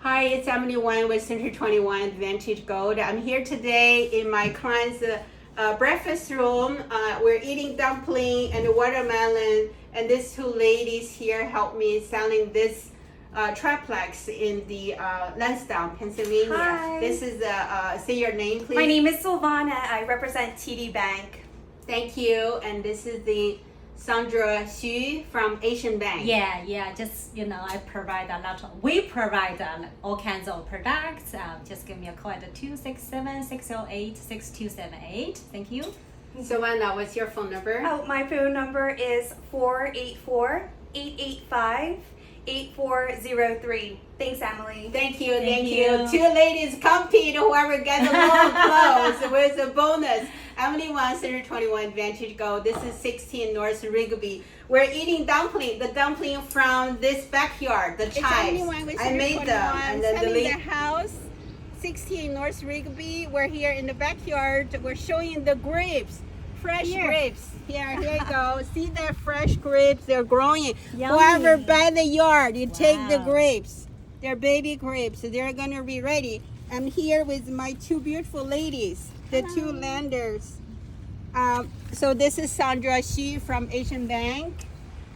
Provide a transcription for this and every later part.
Hi, it's Emily Wang with Center 21 Vantage Gold. I'm here today in my client's breakfast room. We're eating dumpling and watermelon, and these two ladies here help me selling this triplex in the Lansdowne, Pennsylvania. Hi. This is say your name, please. My name is Silvana. I represent TD Bank. Thank you. And this is the Sandra Xu from Asian Bank. Just I provide we provide all kinds of products. Just give me a call at 267-608-6278. Thank you. Savannah, what's your phone number? Oh, my phone number is 484-885-8403. Thanks, Emily. Thank you. Two ladies compete, whoever gets the more close with a bonus. Emily Wang, Center 21 Vantage Gold. This is 16 North Rigby. We're eating dumpling, the dumpling from this backyard, the chives. I made them. And then the house, 16 North Rigby. We're here in the backyard. We're showing the grapes, fresh grapes. Here you go. See the fresh grapes? They're growing. Yummy. Whoever buy the yard, you take the grapes. They're baby grapes. So they're gonna be ready. I'm here with my two beautiful ladies, the two lenders. So this is Sandra Xu from Asian Bank.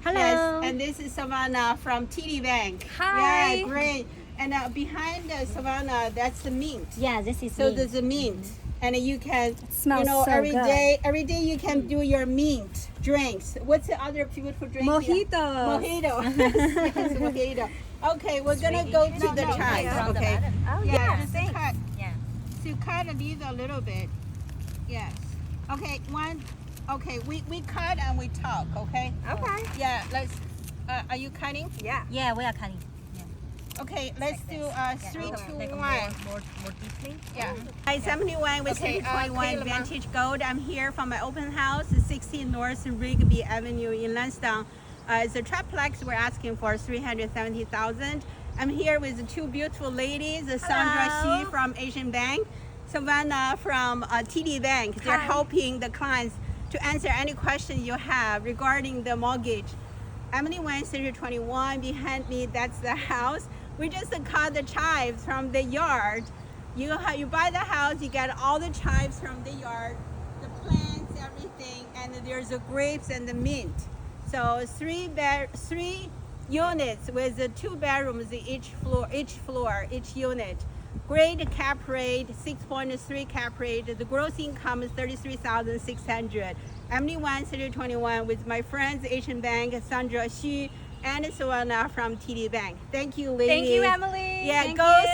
Hello. Yes, and this is Savannah from TD Bank. Hi. Yeah, great. And behind Savannah, that's the mint. Yeah, this is So there's a mint, and you can, smells so every good. Every day you can do your mint drinks. What's the other beautiful drink? Mojito. Mojito. Yes, mojito. Okay, we're gonna go to the chives. Okay. Oh Yeah, yeah. to cut. Yeah. To cut these a little bit. Yes. Okay. Okay. We cut and we talk. Okay. Okay. Yeah. Let's. Are you cutting? Yeah. Yeah, we are cutting. Okay. Let's do 3, 2, 1. More deeply. Yeah. Hi, it's Emily Wang with Okay, 21 Vantage Gold. I'm here from my open house, 16 North Rigby Avenue in Lansdowne. It's a triplex. We're asking for $370,000. I'm here with two beautiful ladies, Sandra Xu from Asian Bank, Savannah from TD Bank. They're helping the clients to answer any questions you have regarding the mortgage. Emily Wang, Center 21, behind me, that's the house. We just cut the chives from the yard. You buy the house, you get all the chives from the yard, the plants, everything, and there's the grapes and the mint. So three units with 2 bedrooms in each unit. Great cap rate, 6.3 cap rate. The gross income is $33,600. Emily Wang, Center 21, with my friends Asian Bank, Sandra Xu, and Savannah from TD Bank. Thank you, ladies. Thank you, Emily. Yeah, Thank go you.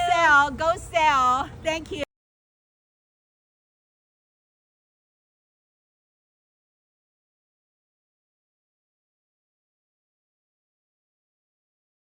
sell. Thank you.